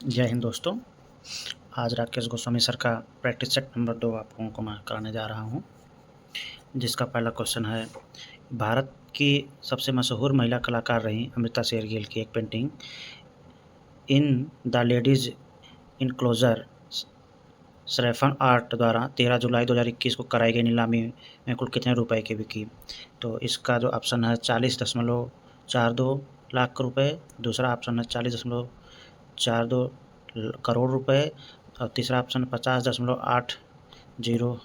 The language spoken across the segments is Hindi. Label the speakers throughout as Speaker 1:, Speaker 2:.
Speaker 1: जय हिंद दोस्तों। आज राकेश गोस्वामी सर का प्रैक्टिस सेट नंबर 2 आप लोगों को मैं कराने जा रहा हूँ, जिसका पहला क्वेश्चन है, भारत की सबसे मशहूर महिला कलाकार रहीं अमृता शेरगिल की एक painting in the ladies enclosure saffron art द्वारा 13 जुलाई 2021 को कराई गई नीलामी में कुल कितने रुपए की बिकी? तो इसका जो ऑप्शन है 40.42 लाख रुपए, दूसरा ऑप्शन है 40.42 करोड़ रुपए और तीसरा ऑप्शन 50.80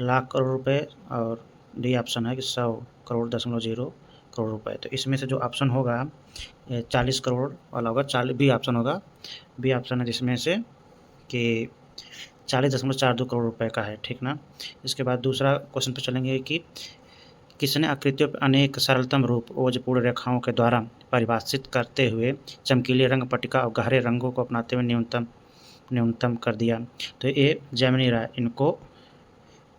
Speaker 1: लाख करोड़ रुपए और डी ऑप्शन है कि 100 करोड़ 0 करोड़ रुपए। तो इसमें से जो ऑप्शन होगा 40 करोड़ वाला होगा, बी ऑप्शन होगा, बी ऑप्शन है जिसमें से कि 40.42 करोड़ रुपए का है, ठीक ना। इसके बाद दूसरा क्वेश्चन पे चलेंगे कि किसने आकृतियों पर अनेक सरलतम रूप ओजपूर्ण रेखाओं के द्वारा परिभाषित करते हुए चमकीले रंग पट्टिका और गहरे रंगों को अपनाते हुए न्यूनतम कर दिया? तो ये जेमिनी राय, इनको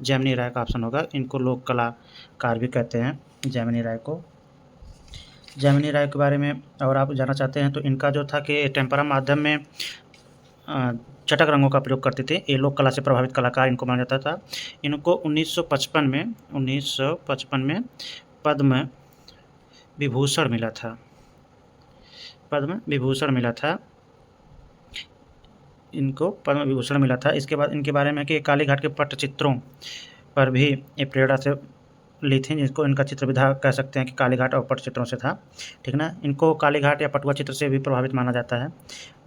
Speaker 1: जेमिनी राय का ऑप्शन होगा। इनको लोक कलाकार भी कहते हैं, जेमिनी राय को। जेमिनी राय के बारे में और आप जानना चाहते हैं तो इनका जो था कि टेम्परा माध्यम में चटक रंगों का प्रयोग करते थे। ये लोक कला से प्रभावित कलाकार इनको माना जाता था। इनको 1955 में पद्म विभूषण मिला था, पद्म विभूषण मिला था, इनको पद्म विभूषण मिला था। इसके बाद इनके बारे में कि कालीघाट के पट्टचित्रों पर भी ये प्रेरणा से ली थी, जिसको इनका चित्र विधा कह सकते हैं कि कालीघाट और पट्टचित्रों से था, ठीक ना। इनको कालीघाट या पटुआ चित्र से भी प्रभावित माना जाता है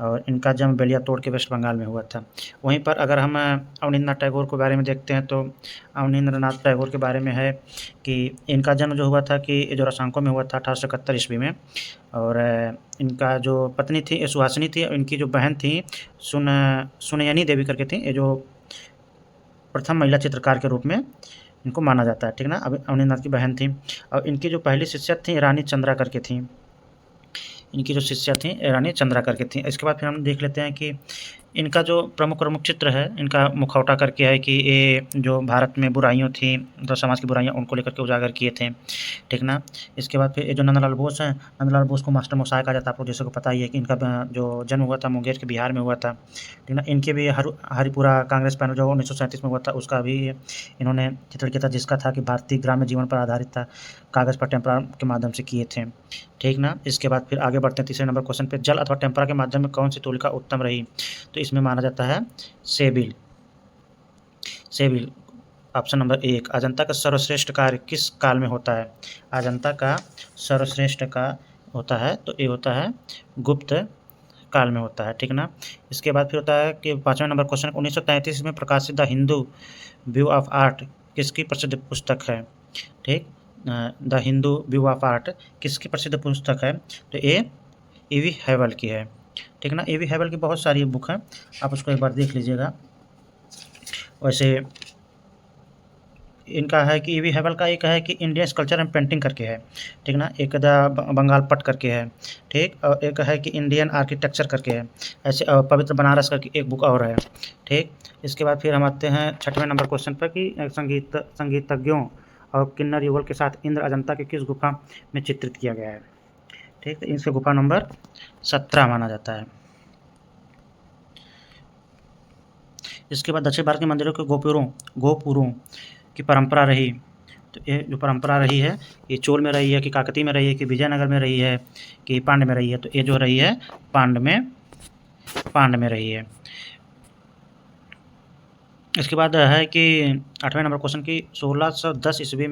Speaker 1: और इनका जन्म बेलियातोड़ के वेस्ट बंगाल में हुआ था। वहीं पर अगर हम अवनींद्रनाथ टैगोर के बारे में देखते हैं तो अवनींद्रनाथ टैगोर के बारे में है कि इनका जन्म जो हुआ था कि जो रसांकों में हुआ था 1871 ईस्वी में, और इनका जो पत्नी थी सुहासिनी थी, इनकी जो बहन थी सुनयनी देवी करके थी, ये जो प्रथम महिला चित्रकार के रूप में इनको माना जाता है, ठीक ना। अवनींद्रनाथ की बहन थी और इनकी जो पहली शिष्या थी रानी चंद्रा करके थी, इनकी जो शिष्या थी रानी चंद्रा करके थी। इसके बाद फिर हम देख लेते हैं कि इनका जो प्रमुख चित्र है, इनका मुखौटा करके है कि ये जो भारत में बुराइयों थी, तो समाज की बुराइयां उनको लेकर के उजागर किए थे, ठीक ना। इसके बाद फिर ये जो नंदलाल बोस हैं, नंदलाल बोस को मास्टर मोसाय कहा जाता है। आप लोग जैसे को पता ही है कि इनका जो जन्म हुआ था मुंगेर के बिहार में हुआ था, ठीक ना। इनके भी हरिपुरा कांग्रेस पैनल जो 1937 में हुआ था उसका भी इन्होंने चित्रण किया था, जिसका था कि भारतीय ग्राम्य जीवन पर आधारित था, कागज़ पर टेम्परा के माध्यम से किए थे, ठीक ना। इसके बाद फिर आगे बढ़ते हैं तीसरे नंबर क्वेश्चन पे, जल अथवा टेम्परा के माध्यम में कौन सी तूलिका उत्तम रही? तो इसमें माना जाता है सेबिल। Option number 1। अजंता का सर्वश्रेष्ठ कार्य किस काल में होता है? अजंता का सर्वश्रेष्ठ का होता है तो ये होता है गुप्त काल में होता है, ठीक ना। इसके बाद फिर होता है कि 5वें नंबर क्वेश्चन, 1933 में प्रकाशित the Hindu view of art किसकी प्रसिद्ध पुस्तक है? ठीक, the Hindu view of art किसकी प्रसिद्ध पुस्तक है? तो ये E.V. हैवल की है, ठीक ना। E.V. हैवल की बहुत सारी बुक हैं, आप उसको एक बार देख लीजिएगा। वैसे इनका है कि E.V. हैवल का एक है कि इंडियन स्कल्पचर एंड पेंटिंग करके है, ठीक ना। एक द बंगाल पट करके है, ठीक, और एक है कि इंडियन आर्किटेक्चर करके है। ऐसे पवित्र बनारस करके एक बुक और है, ठीक। इसके बाद फिर हम आते हैं 6वें नंबर क्वेश्चन पर कि संगीतज्ञों और किन्नर युगल के साथ इंद्र अजंता के किस गुफा में चित्रित किया गया है? ठीक, इसका गुफा नंबर 17 माना जाता है। इसके बाद दक्षिण भारत के मंदिरों के गोपुरों की परंपरा रही, तो ये जो परंपरा रही है ये चोल में रही है कि काकतीय में रही है कि विजयनगर में रही है कि पांड्य में रही है? तो ये जो रही है पांड्य में रही है। इसके बाद है कि 8वें नंबर क्वेश्चन की 1610 ईस्वी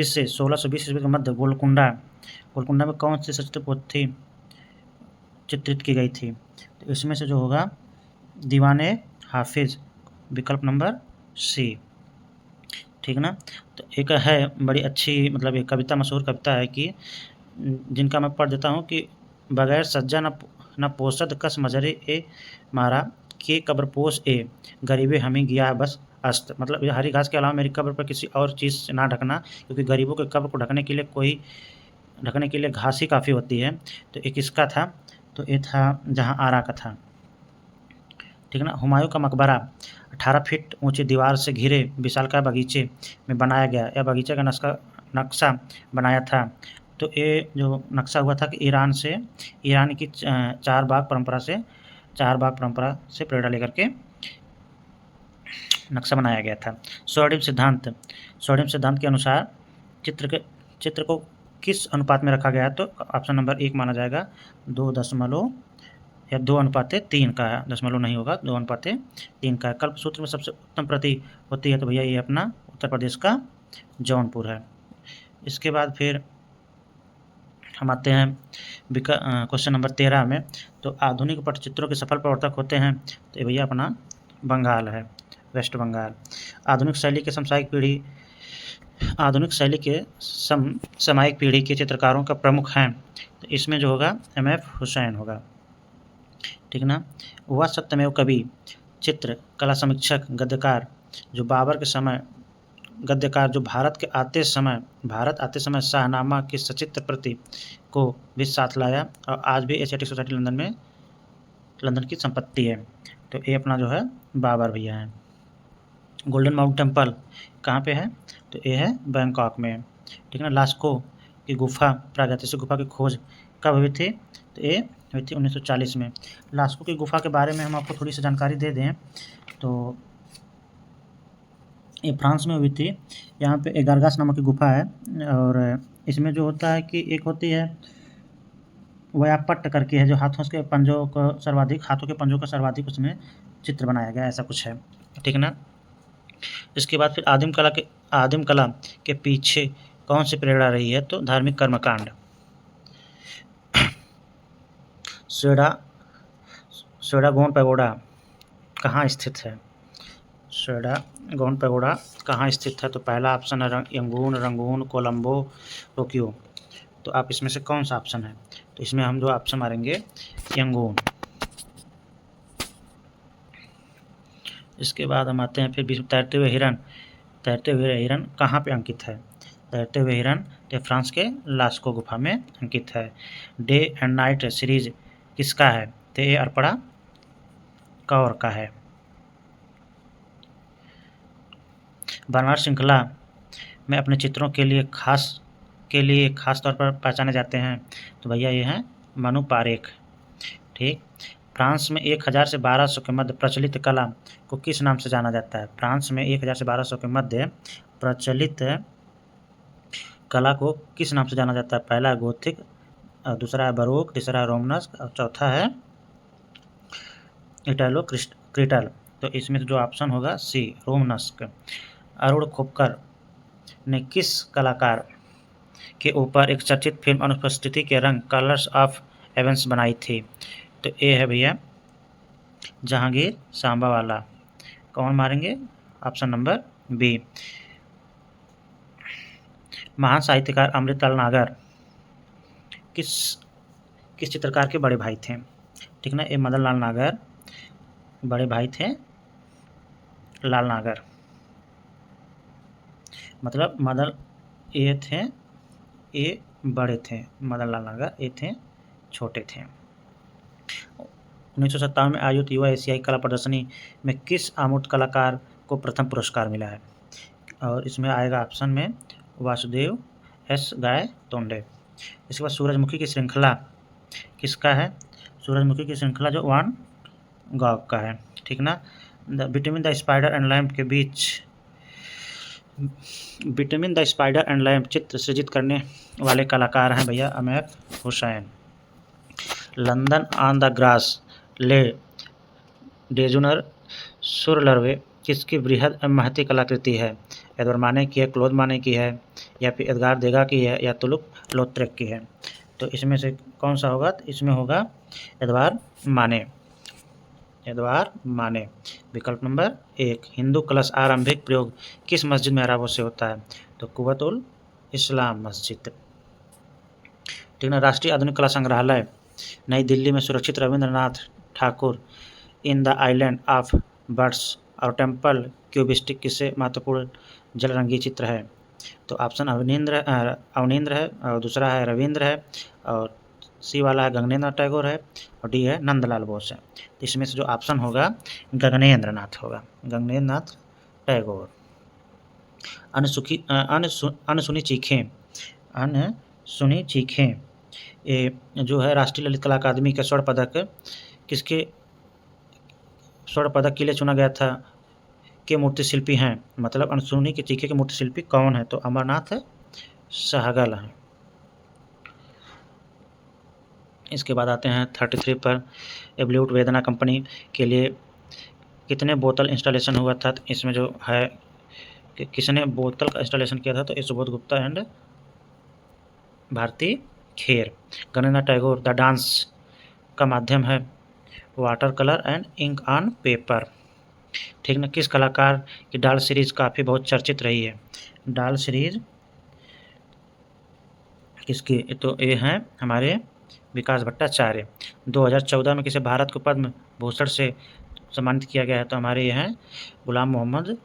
Speaker 1: से 1620 ईस्वी के मध्य गोलकुंडा में कौन सी सचित्र पोथी चित्रित की गई थी? तो इसमें से जो होगा दीवाने हाफिज, विकल्प नंबर सी, ठीक ना। तो एक है बड़ी अच्छी, मतलब एक कविता, मशहूर कविता है कि जिनका मैं पढ़ देता हूँ कि बगैर सज्जा न पोसद कस मजरे ए मारा के कब्र पोस ए गरीबे हमें गया बस अस्त। मतलब हरी घास के अलावा मेरी कब्र पर किसी और चीज़ से ना ढकना, क्योंकि गरीबों के कब्र को ढकने के लिए घास ही काफ़ी होती है। तो एक इसका था, तो ये था जहाँ आरा का था, ठीक ना। हुमायूं का मकबरा 18 फीट ऊंची दीवार से घिरे विशालकाय बगीचे में बनाया गया। यह बगीचे का नक्शा बनाया था तो ये जो नक्शा हुआ था कि ईरान की चार बाग परंपरा से प्रेरणा लेकर के नक्शा बनाया गया था। स्वर्णिम सिद्धांत के अनुसार चित्र को किस अनुपात में रखा गया है? तो ऑप्शन नंबर 1 माना जाएगा 2:3 का है, दशमलव नहीं होगा, 2:3 का है। कल्पसूत्र में सबसे उत्तम प्रति होती है तो भैया ये अपना उत्तर प्रदेश का जौनपुर है। इसके बाद फिर हम आते हैं क्वेश्चन नंबर 13 में। तो आधुनिक पटचित्रों के सफल प्रवर्तक होते हैं तो ये भैया अपना बंगाल है, वेस्ट बंगाल। आधुनिक शैली के समसामयिक पीढ़ी के चित्रकारों का प्रमुख हैं तो इसमें जो होगा M.F. हुसैन होगा, ठीक ना। वह सत्यमेव कवि, चित्र कला समीक्षक, गद्यकार जो भारत आते समय शाहनामा की सचित्र प्रति को भी साथ लाया और आज भी एशियाटिक सोसाइटी लंदन की संपत्ति है। तो ये अपना जो है बाबर भैया है। गोल्डन माउंट टेम्पल कहाँ पे है? तो ये है बैंकॉक में, ठीक है ना। लास्को की गुफा, प्रागैतिहासिक गुफा की खोज कब हुई थी? तो ये हुई थी 1940 में। लास्को की गुफा के बारे में हम आपको थोड़ी सी जानकारी दे दें तो ये फ्रांस में हुई थी। यहाँ पे एगारगास नामक की गुफा है और इसमें जो होता है कि एक होती है व्यापट्ट करके है जो हाथों के पंजों का सर्वाधिक उसमें चित्र बनाया गया, ऐसा कुछ है, ठीक ना। इसके बाद फिर आदिम कला के पीछे कौन सी प्रेरणा रही है? तो धार्मिक कर्मकांड। स्वेडागोन पैगोडा कहाँ स्थित है? स्वेडागोन पैगोडा कहाँ स्थित है? तो पहला ऑप्शन है रंगून, कोलंबो, टोक्यो। तो आप इसमें से कौन सा ऑप्शन है? तो इसमें हम जो ऑप्शन मारेंगे यंगून। इसके बाद हम आते हैं फिर तैरते हुए हिरन कहाँ पे अंकित है? तैरते हुए हिरन तो फ्रांस के लास्को गुफा में अंकित है। डे एंड नाइट सीरीज किसका है? तो ये अर्पणा कौर का है। बर्नार्ड श्रृंखला में अपने चित्रों के लिए खास तौर पर पहचाने जाते हैं तो भैया ये हैं मनु पारेख, ठीक। फ्रांस में 1000 से 1200 के मध्य प्रचलित कला को किस नाम से जाना जाता है? फ्रांस में 1000 से 1200 के मध्य प्रचलित कला को किस नाम से जाना जाता है? पहला गोथिक, दूसरा है बरोक, तीसरा है रोमनस्क और चौथा है इटैलो क्रिटल। तो इसमें जो ऑप्शन होगा सी, रोमनस्क। अरुण खोपकर ने किस कलाकार के ऊपर एक चर्चित फिल्म अनुपस्थिति के रंग कलर्स ऑफ एवेंस बनाई थी? तो ये है भैया जहांगीर सांबा वाला। कौन मारेंगे? Option number B. महान साहित्यकार अमृतलाल नागर किस चित्रकार के बड़े भाई थे? ठीक ना, ये मदन लाल नागर बड़े भाई थे, लाल नागर मतलब ये बड़े थे, मदन लाल नागर ये थे छोटे थे। 1957 में आयोजित युवा एशियाई कला प्रदर्शनी में किस आमूर्त कलाकार को प्रथम पुरस्कार मिला है? और इसमें आएगा ऑप्शन में वासुदेव एस गाय तोंडे। इसके बाद सूरजमुखी की श्रृंखला किसका है? सूरजमुखी की श्रृंखला जो वान गॉग का है, ठीक ना। Between the spider and lamp चित्र सृजित करने वाले कलाकार हैं भैया M.F. Hussain. London on the grass ले डेजुनर सुरलर्वे किसकी बृहद महती कलाकृति है? एडवर्ड माने की है, क्लोद माने की है, या फिर एडगार देगा की है, या तुलुक लोत्रेक की है? तो इसमें से कौन सा होगा? तो इसमें होगा एडवर्ड माने, विकल्प नंबर 1। हिंदू कलश आरंभिक प्रयोग किस मस्जिद में अरबों से होता है? तो कुव्वतुल इस्लाम मस्जिद, ठीक ना। राष्ट्रीय आधुनिक कला संग्रहालय नई दिल्ली में सुरक्षित Rabindranath Thakur in the island of birds और टेम्पल क्यूबिस्टिक किससे महत्वपूर्ण जलरंगी चित्र है? तो ऑप्शन अवनींद्र है, और दूसरा है रविंद्र है, और सी वाला है गगनेंद्र टैगोर है, और डी है नंदलाल बोस है। तो इसमें से जो ऑप्शन होगा गगनेंद्र नाथ टैगोर। अनसुनी सुनी चीखें, ये जो है राष्ट्रीय ललित कला अकादमी का स्वर्ण पदक किसके स्वर्ण पदक के लिए चुना गया था, के मूर्ति शिल्पी हैं, मतलब अनसुनी की चीखे के मूर्ति शिल्पी कौन है, तो अमरनाथ सहगल हैं। इसके बाद आते हैं 33 पर, एब्ल्यूट वेदना कंपनी के लिए कितने बोतल इंस्टॉलेशन हुआ था, तो इसमें जो है कि किसने बोतल का इंस्टॉलेशन किया था, तो ये Subodh Gupta and Bharti Kher. Ganendra Tagore the dance का माध्यम है water colour and ink on paper, ठीक ना। किस कलाकार की डाल सीरीज काफ़ी बहुत चर्चित रही है, डाल सीरीज किसकी, तो ये हैं हमारे विकास भट्टाचार्य। 2014 में किसे भारत को पद्म भूषण से सम्मानित किया गया है, तो हमारे ये हैं गुलाम मोहम्मद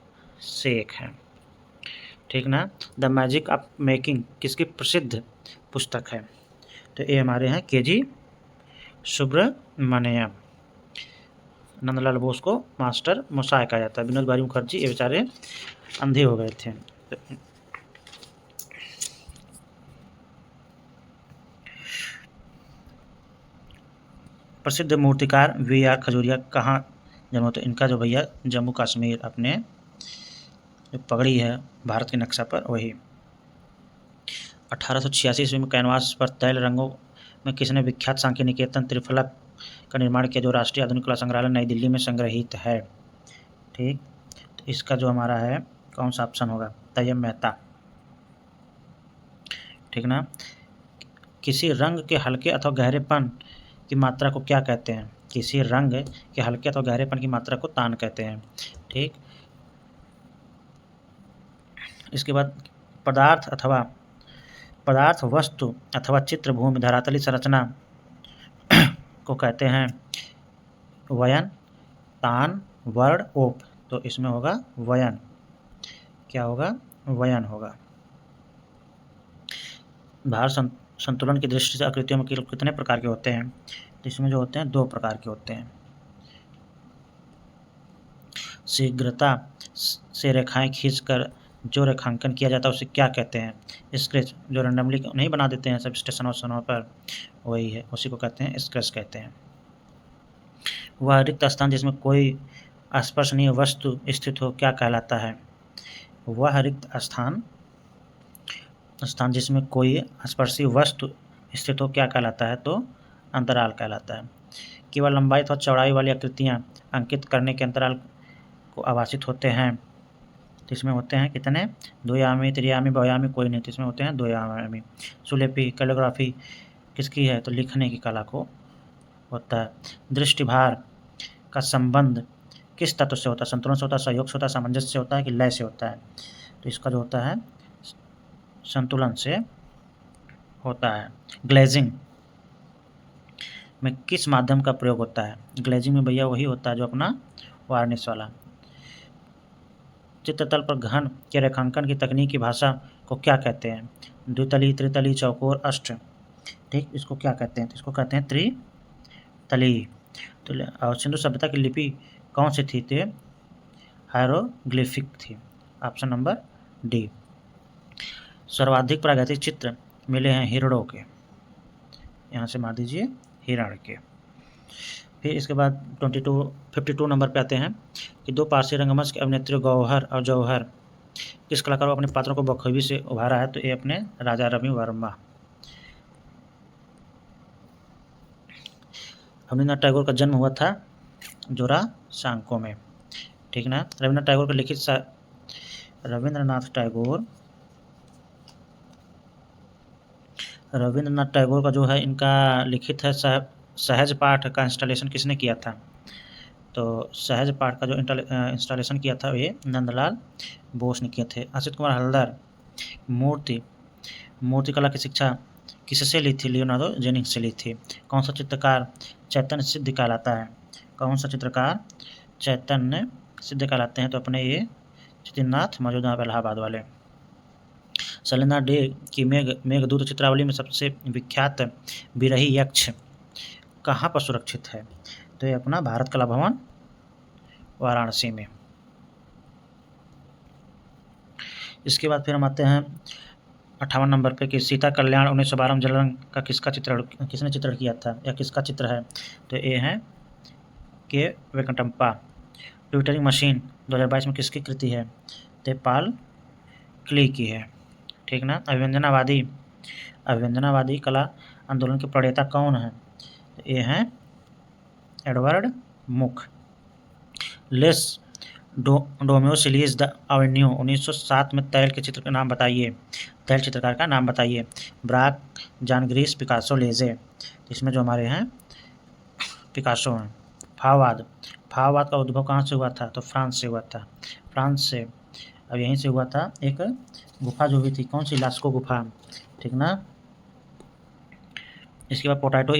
Speaker 1: शेख हैं, ठीक ना। द मैजिक ऑफ मेकिंग किसकी प्रसिद्ध पुस्तक है, तो ये हमारे हैं के.जी. सुब्रमण्यम। नंदलाल बोस को मास्टर मोसाय कहा जाता है। विनोद भाई मुखर्जी ये बेचारे अंधे हो गए थे। प्रसिद्ध मूर्तिकार वी.आर. खजूरिया कहाँ जन्म होते, इनका जो भैया जम्मू कश्मीर, अपने जो पगड़ी है भारत के नक्शा पर वही। 1886 ईस्वी में कैनवास पर तैल रंगों में किसने विख्यात सांख्य निकेतन त्रिफलक का निर्माण किया, जो राष्ट्रीय आधुनिक कला संग्रहालय नई दिल्ली में संग्रहित है, ठीक। तो इसका जो हमारा है कौन सा ऑप्शन होगा, तैयब मेहता, ठीक ना। किसी रंग के हल्के अथवा गहरेपन की मात्रा को क्या कहते हैं, किसी रंग के हल्के अथवा गहरेपन की मात्रा को तान कहते हैं, ठीक। इसके बाद पदार्थ वस्तु अथवा चित्र भूमि धरातली संरचना को कहते हैं वयन, तान, वर्ण, ओप, तो इसमें होगा वयन, क्या होगा, वयन होगा। भार संतुलन की दृष्टि से आकृतियों में कितने प्रकार के होते हैं, तो इसमें जो होते हैं 2 प्रकार के होते हैं। शीघ्रता से रेखाएं खींचकर जो रेखांकन किया जाता है उसे क्या कहते हैं, स्केच, जो रैंडमली नहीं बना देते हैं सब स्टेशनों पर, वही है, उसी को कहते हैं स्केच कहते हैं। वह रिक्त स्थान जिसमें कोई स्पर्शनीय वस्तु स्थित हो क्या कहलाता है, वह रिक्त स्थान जिसमें कोई स्पर्शी वस्तु स्थित हो क्या कहलाता है, तो अंतराल कहलाता है। केवल लंबाई अथवा चौड़ाई वाली आकृतियाँ अंकित करने के अंतराल को आभासित होते हैं, तो इसमें होते हैं कितने, 2 आयामी, 3 आयामी, बहुआयामी कोई नहीं, तो इसमें होते हैं 2 आयामी। सुलेपी कैलिग्राफी किसकी है, तो लिखने की कला को होता है। दृष्टिभार का संबंध किस तत्व से होता है, संतुलन से होता है, सहयोग से होता है, सामंजस्य से होता है कि लय से होता है, तो इसका जो होता है संतुलन से होता है। ग्लेजिंग में किस माध्यम का प्रयोग होता है, ग्लेजिंग में भैया वही होता है जो अपना वार्निश वाला। चित्रतल पर घन के रेखांकन की तकनीकी भाषा को क्या कहते हैं, द्वितली, त्रितली, चौकोर, अष्ट, ठीक, इसको क्या कहते हैं, तो इसको कहते हैं त्रितली। तो सिंधु सभ्यता की लिपि कौन सी थी, तो हायरोग्लिफिक थी, ऑप्शन नंबर डी। सर्वाधिक प्रागैतिक चित्र मिले हैं हिरणों के, यहाँ से मार दीजिए हिरण के। फिर इसके बाद 52 नंबर पे आते हैं कि 2 पारसी रंगमंच के अभिनेत्री गौहर और जौहर किस कलाकार को अपने पात्रों को बखूबी से उभारा है, तो ये अपने राजा रवि वर्मा। रविन्द्रनाथ टैगोर का जन्म हुआ था जोरासांको में, ठीक ना। रविन्द्रनाथ टैगोर का जो है इनका लिखित है सहज पाठ का इंस्टॉलेशन किसने किया था, तो सहज पाठ का जो इंस्टॉलेशन किया था ये नंदलाल बोस ने किए थे। असित कुमार हल्दर मूर्तिकला की शिक्षा किससे ली थी, लियोनार्डो जेनिंग्स से ली थी। कौन सा चित्रकार चैतन्य सिद्ध कहलाता है, कौन सा चित्रकार चैतन्य सिद्ध कहलाते हैं, तो अपने ये चित्रनाथ मौजूदा इलाहाबाद वाले। शैलेंद्र डे की मेघदूत चित्रावली में सबसे विख्यात बिरही यक्ष कहाँ पर सुरक्षित है, तो ये अपना भारत कला भवन वाराणसी में। इसके बाद फिर हम आते हैं 58 नंबर पे कि सीता कल्याण 1912 में जल रंग का किसने चित्रण किया था या किसका चित्र है? तो ये है के वेंकटप्पा। ट्विटरिंग मशीन 2022 में किसकी कृति है? तो पाल क्ली की है। ठीक ना। अभिव्यंजनावादी कला आंदोलन के प्रणेता कौन है? तो ये हैं एडवर्ड मुक। लेस डोमियोसिलिस द एवेन्यू 1907 में तैल के चित्र का नाम बताइए। तैल चित्रकार का नाम बताइए। ब्राक, जॉन ग्रीस, पिकासो, लेजे। इसमें जो हमारे हैं पिकासो हैं। भाववाद का उद्भव कहाँ से हुआ था? तो फ्रांस से हुआ था। फ्रांस से। अब यहीं से हुआ था एक गुफा जो हुई थी, कौन सी? लास्को गुफा। ठीक ना। इसके बाद पोटैटो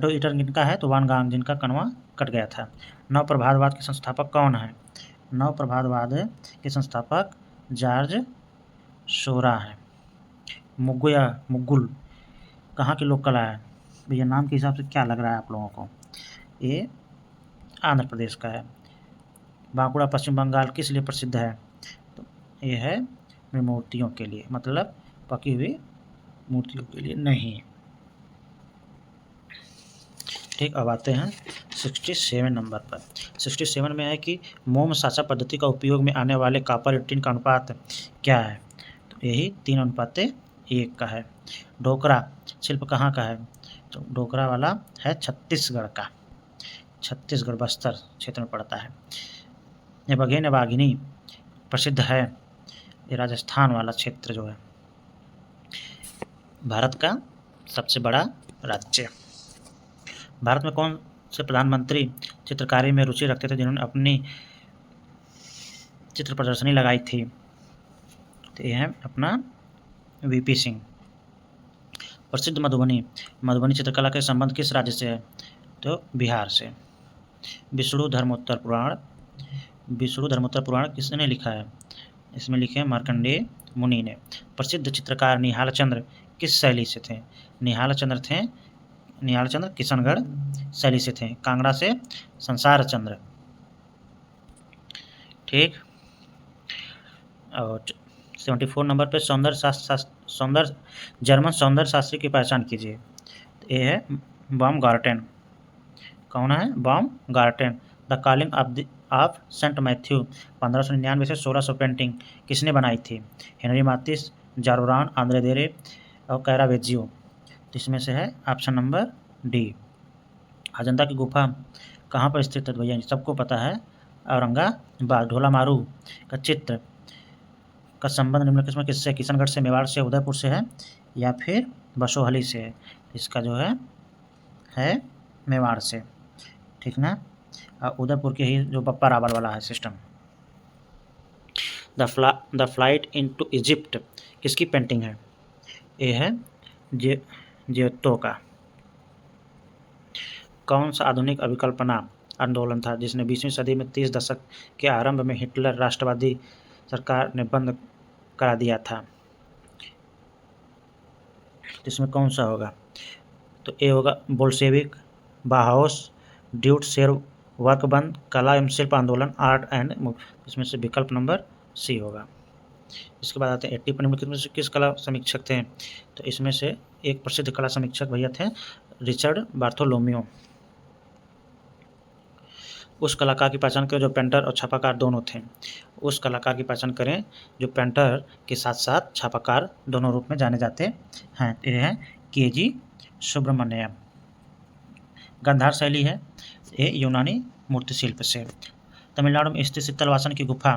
Speaker 1: ईटर जिनका है तो वान गांग, जिनका कनवा कट गया था। नवप्रभातवाद के संस्थापक कौन है? नवप्रभातवाद के संस्थापक जॉर्ज सोरा है। मुगुल कहाँ की लोक कला है? भैया नाम के हिसाब से क्या लग रहा है आप लोगों को? ये आंध्र प्रदेश का है। बांकुड़ा पश्चिम बंगाल किस लिए प्रसिद्ध है? तो ये है मूर्तियों के लिए, मतलब पकी हुई मूर्तियों के लिए नहीं। ठीक, अब आते हैं 67 नंबर पर। 67 में है कि मोम साचा पद्धति का उपयोग में आने वाले कॉपर 18 का अनुपात क्या है? तो यही 3:1 का है। ढोकरा शिल्प कहाँ का है? तो ढोकरा वाला है छत्तीसगढ़ का। छत्तीसगढ़ बस्तर क्षेत्र में पड़ता है। ये बघेल बाघिनी प्रसिद्ध है, ये राजस्थान वाला क्षेत्र जो है। भारत का सबसे बड़ा राज्य। भारत में कौन से प्रधानमंत्री चित्रकारी में रुचि रखते थे जिन्होंने अपनी चित्र प्रदर्शनी लगाई थी? तो ये है अपना वीपी सिंह। प्रसिद्ध मधुबनी चित्रकला के संबंध किस राज्य से है? तो बिहार से। विष्णु धर्मोत्तर पुराण किसने लिखा है? इसमें लिखे हैं मार्कंडेय मुनि ने। प्रसिद्ध चित्रकार निहाल चंद्र किस शैली से थे? निहाल चंद्र किशनगढ़ शैली से थे। कांगड़ा से संसार चंद्र। ठीक। और 74 नंबर पे जर्मन सौंदर्य शास्त्री की पहचान कीजिए। ये है बाumgarten। कौन है? Baumgarten. The calling of Saint Matthew 1599 से 1600 पेंटिंग किसने बनाई थी? हेनरी मातिस, जारोरान, आंद्रे देरे और कैरावेजियो। तो इसमें से है ऑप्शन नंबर डी। अजंता की गुफा कहाँ पर स्थित है? भैया सबको पता है, औरंगाबाद। ढोला मारू का चित्र का संबंध निम्नलिखित में किससे? किशनगढ़ से, मेवाड़ से, उदयपुर से है या फिर बसोहली से है? इसका जो है मेवाड़ से। ठीक ना। उदयपुर के ही जो बप्पा रावल वाला है system. The flight into Egypt किसकी पेंटिंग है? ये है जियोतो का। कौन सा आधुनिक अभिकल्पना आंदोलन था जिसने 20वीं सदी में 30 दशक के आरंभ में हिटलर राष्ट्रवादी सरकार ने बंद करा दिया था? इसमें कौन सा होगा? तो ए होगा बोल्शेविक, बाहाउस, ड्यूट वर्क बंद, कला एवं शिल्प आंदोलन, आर्ट एंड। इसमें से विकल्प नंबर सी होगा। इसके बाद आते हैं 80 पर निम्नलिखित में से किस कला समीक्षक थे? तो इसमें से एक प्रसिद्ध कला समीक्षक भैया थे रिचर्ड बार्थोलोम्यू। उस कलाकार की पहचान करें जो पेंटर और छापाकार दोनों थे। उस कलाकार की पहचान करें जो पेंटर के साथ साथ छापाकार दोनों रूप में जाने जाते हैं। ये है KG सुब्रमण्यम। गंधार शैली है, ये यूनानी मूर्तिशिल्प से। तमिलनाडु में स्थित शीतलवासन की गुफा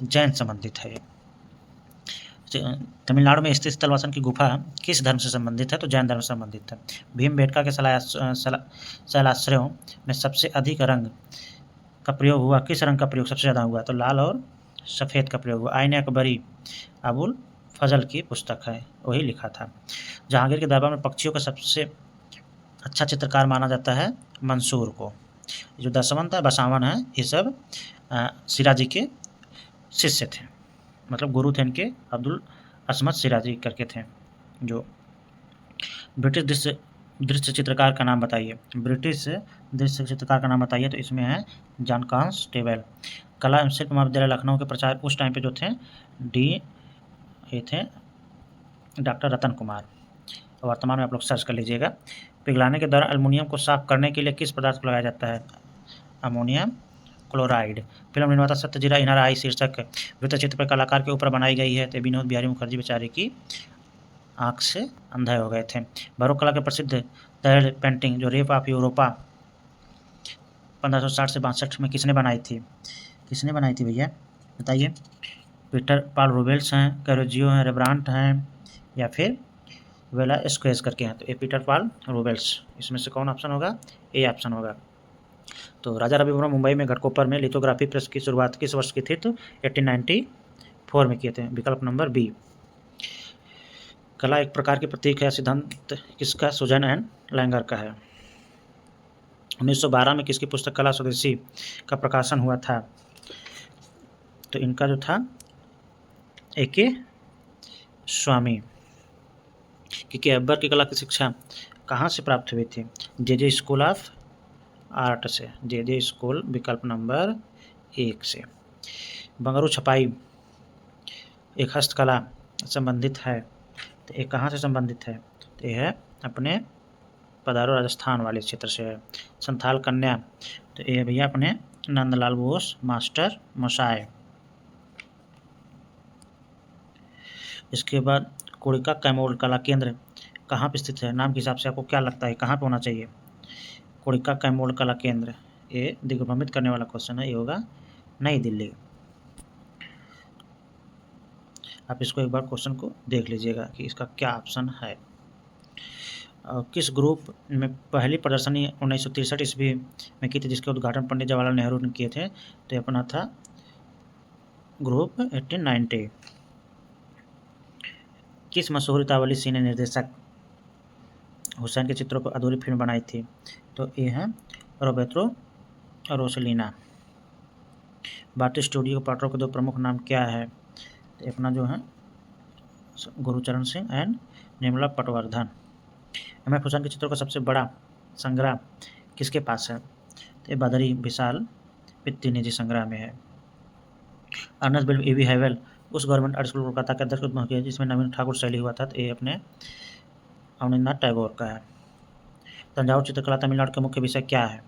Speaker 1: जैन संबंधित है। तमिलनाडु में स्थित शीतलवासन की गुफा किस धर्म से संबंधित है? तो जैन धर्म से संबंधित है। भीमबेटका के शैलाश्रयों में सबसे अधिक रंग का प्रयोग हुआ, किस रंग का प्रयोग सबसे ज़्यादा हुआ? तो लाल और सफ़ेद का प्रयोग हुआ। आईने अकबरी अबुल फजल की पुस्तक है, वही लिखा था। जहांगीर के दरबार में पक्षियों का सबसे अच्छा चित्रकार माना जाता है मंसूर को। जो दसवंत है, बसावन है, ये सब सिराजी के शिष्य थे, मतलब गुरु थे इनके। अब्दुल असमद सिराजी करके थे। जो ब्रिटिश दृश्य चित्रकार का नाम बताइए। ब्रिटिश दृश्य चित्रकार का नाम बताइए। तो इसमें है जॉन कॉन्स्टेबल। कला एवं शिल्प महाविद्यालय लखनऊ के प्राचार्य उस टाइम पे जो थे ये थे डॉक्टर रतन कुमार। वर्तमान में आप लोग सर्च कर लीजिएगा। पिघलाने के दौरान एल्युमिनियम को साफ करने के लिए किस पदार्थ को लगाया जाता है? Ammonium chloride. फिल्म निर्माता सत्यजीत इनार आई शीर्षक वृत्त चित्र पर कलाकार के ऊपर बनाई गई है। तो विनोद बिहारी मुखर्जी बेचारे की आँख से अंधे हो गए थे। बारोक कला के प्रसिद्ध तैल पेंटिंग जो रेप ऑफ यूरोपा 1560 से 62 में किसने बनाई थी? किसने बनाई थी भैया बताइए? पीटर पाल रूबेल्स हैं, कैरोजियो हैं, रेब्रांट हैं, या फिर वेला स्क्वेज करके हैं। तो ये पीटर पाल रूबेल्स, इसमें से कौन ऑप्शन होगा? ए ऑप्शन होगा। तो राजा रवि वर्मा मुंबई में घटकोपर में लिथोग्राफी प्रेस की शुरुआत किस वर्ष की थी? तो 1894 में किए थे। विकल्प नंबर बी। कला एक प्रकार की प्रतीक है सिद्धांत किसका? सुजैन एंड लैंगर का है। 1912 में किसकी पुस्तक कला स्वदेशी का प्रकाशन हुआ था? तो इनका जो था ए.के. स्वामी। क्योंकि अकबर की कला की शिक्षा कहाँ से प्राप्त हुई थी? जे स्कूल ऑफ आर्ट से। जे स्कूल विकल्प नंबर 1 से। बंगरू छपाई एक हस्तकला संबंधित है, तो ये कहाँ से संबंधित है? तो ये है अपने पधारो राजस्थान वाले क्षेत्र से है। संथाल कन्या, तो ये भैया अपने नंदलाल बोस मास्टर मसाए। इसके बाद कोड़िका कैमोर कला केंद्र कहाँ पर स्थित है? नाम के हिसाब से आपको क्या लगता है कहाँ पे होना चाहिए? कोड़िका कैमोर कला केंद्र, ये दिग्भ्रमित करने वाला क्वेश्चन है, ये होगा नई दिल्ली। आप इसको एक बार क्वेश्चन को देख लीजिएगा कि इसका क्या ऑप्शन है। किस ग्रुप में पहली प्रदर्शनी 1963 ईस्वी में की थी जिसके उद्घाटन पंडित जवाहरलाल नेहरू ने किए थे? तो अपना था ग्रुप 1890। किस मशहूर इतालवी सिने निर्देशक हुसैन के चित्रों पर अधूरी फिल्म बनाई थी? तो ये है रोबर्तो रोसलिना। भारतीय स्टूडियो पार्टनरों के 2 प्रमुख नाम क्या है? तो अपना जो है गुरुचरण सिंह एंड निर्मला पटवर्धन। एम.एफ. हुसैन के चित्रों का सबसे बड़ा संग्रह किसके पास है? तो ये बदरी विशाल वित्तीय निजी संग्रह में है। Ernest bill E.V. हैवेल उस गवर्नमेंट आर्ट स्कूल कोलकाता के अध्यक्ष किया जिसमें नवीन ठाकुर शैली हुआ था। तो ये अपने अवनींद्रनाथ टैगोर का है। तंजावुर चित्रकला तमिलनाडु का मुख्य विषय क्या है?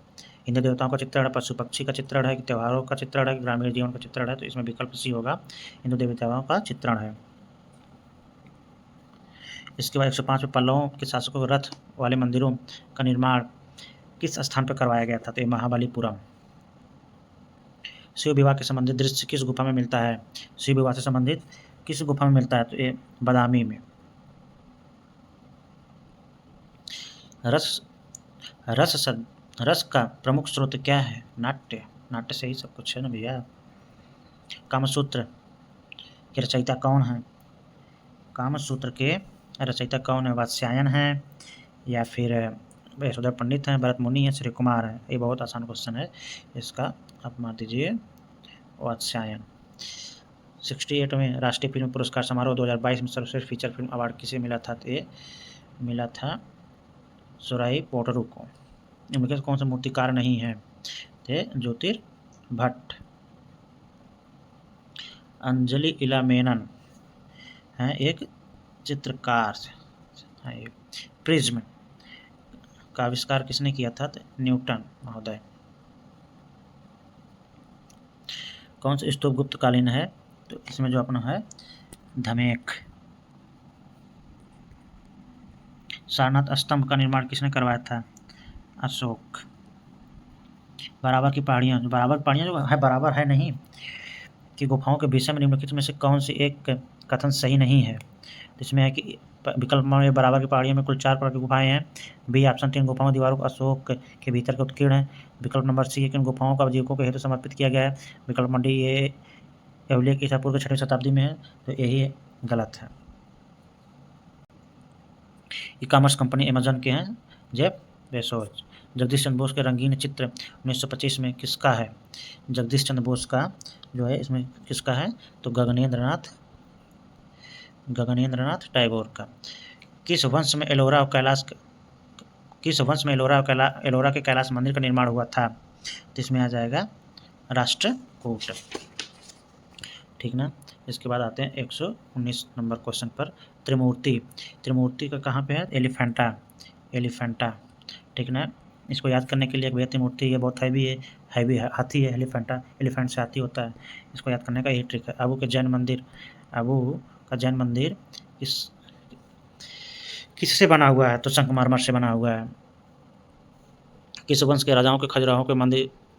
Speaker 1: हिंदू देवताओं का चित्रण है, पशु पक्षी का चित्रण है, त्योहारों का चित्रण है, ग्रामीण जीवन का चित्रण है? तो इसमें विकल्प सी होगा, हिंदू देवताओं का चित्रण है। इसके बाद 105 में पल्लवों के शासकों के रथ वाले मंदिरों का निर्माण किस स्थान पर करवाया गया था? तो ये महाबलीपुरम। शिव विवाह के संबंधित दृश्य किस गुफा में मिलता है? शिव विवाह से संबंधित किस गुफा में मिलता है? तो ये बादामी में। रस का प्रमुख स्रोत क्या है? नाट्य। नाट्य से ही सब कुछ है ना भैया। कामसूत्र के रचयिता कौन है? कामसूत्र के रचयिता कौन है? वात्स्यायन है, या फिर यशोधर पंडित हैं, भरत मुनि है, श्री कुमार है? ये बहुत आसान क्वेश्चन है, इसका आप मान दीजिए वात्स्यायन। 68 में राष्ट्रीय फिल्म पुरस्कार समारोह 2022 में सर्वश्रेष्ठ फीचर फिल्म अवार्ड किसे मिला था? तो ये मिला था सुराई पोटरू को। इनमें से कौन सा मूर्तिकार नहीं है? तो ज्योतिर्भट्ट। अंजलि इला मेनन है एक चित्रकार है। प्रिज्म का आविष्कार किसने किया था? तो न्यूटन महोदय। कौन सा स्तूप गुप्तकालीन है? तो इसमें जो अपना है धमेक। सारनाथ स्तंभ का निर्माण किसने करवाया था? अशोक। बराबर की पहाड़ियाँ जो है बराबर है नहीं कि गुफाओं के विषय में निम्नलिखित में से कौन सी एक कथन सही नहीं है? तो इसमें है कि विकल्प में बराबर की पहाड़ियों में कुल 4 प्रकार की गुफाएं हैं। बी ऑप्शन 3 गुफाओं दीवारों को अशोक के भीतर के उत्कीर्ण है। विकल्प नंबर सी है कि इन गुफाओं का जीवकों के हेतु समर्पित किया गया है। विकल्प नंबर डी ये एवलिया की ईसा पूर्व 6वीं शताब्दी में है। तो यही गलत है। ई कॉमर्स कंपनी अमेजन के हैं जेफ बेजोस। जगदीश चंद्र बोस के रंगीन चित्र 1925 में किसका है? जगदीश चंद्र बोस का जो है इसमें किसका है? तो गगनेंद्रनाथ टैगोर का। किस वंश में एलोरा के कैलाश मंदिर का निर्माण हुआ था? तो इसमें आ जाएगा राष्ट्रकूट। ऊँट। ठीक ना। इसके बाद आते हैं 119 नंबर क्वेश्चन पर। त्रिमूर्ति। त्रिमूर्ति का कहाँ पे है? एलिफेंटा। एलिफेंटा। ठीक ना। इसको याद करने के लिए एक भैया त्रिमूर्ति ये बहुत हैवी हाथी है एलिफेंटा। एलिफेंट से हाथी होता है। इसको याद करने का यही ट्रिक है। आबू का जैन मंदिर किससे बना हुआ है? तो संगमरमर से बना हुआ है। किस वंश के राजाओं के खजुराहो के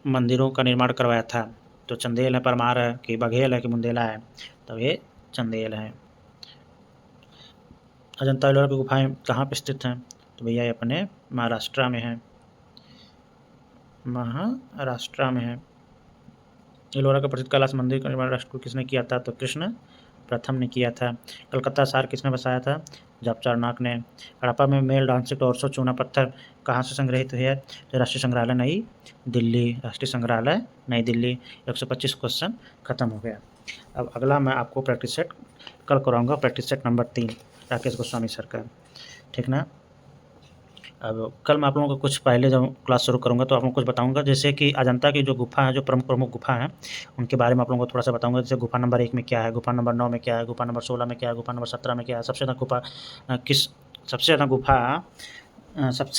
Speaker 1: मंदिरों का निर्माण करवाया था? तो चंदेल है, परमार है, कि बघेल है, कि बुंदेला है? तो ये चंदेल है। अजंता एलोरा की गुफाएं कहाँ पर स्थित हैं? तो भैया ये अपने महाराष्ट्र में है। महाराष्ट्र में है। एलोरा का प्रसिद्ध कैलाश मंदिर का निर्माण राष्ट्रकूट किसने किया था? तो कृष्ण प्रथम ने किया था। कलकत्ता शहर किसने बसाया था? जब चारनाक ने। हड़प्पा में मेल डांसिक टॉर्सो चूना पत्थर कहाँ से संग्रहित हुए है? तो राष्ट्रीय संग्रहालय नई दिल्ली। राष्ट्रीय संग्रहालय नई दिल्ली। 125 क्वेश्चन खत्म हो गया। अब अगला मैं आपको प्रैक्टिस सेट कल कराऊंगा, practice set number 3 Rakesh Goswami sir का। ठीक ना। अब कल मैं आप लोगों को कुछ पहले जब क्लास शुरू करूँगा तो आप लोगों को कुछ बताऊँगा, जैसे कि अजंता की जो गुफा है, जो प्रमुख गुफा है, उनके बारे में आप लोगों को थोड़ा सा बताऊँगा। जैसे गुफा नंबर 1 में क्या है, गुफा नंबर 9 में क्या है, गुफा नंबर 16 में क्या है, गुफा नंबर 17 में क्या है, सबसे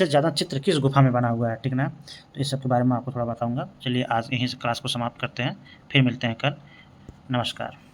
Speaker 1: ज़्यादा चित्र किस गुफा में बना हुआ है। ठीक ना। तो इस सब के बारे में आपको थोड़ा बताऊँगा। चलिए आज यहीं से क्लास को समाप्त करते हैं, फिर मिलते हैं कल। नमस्कार।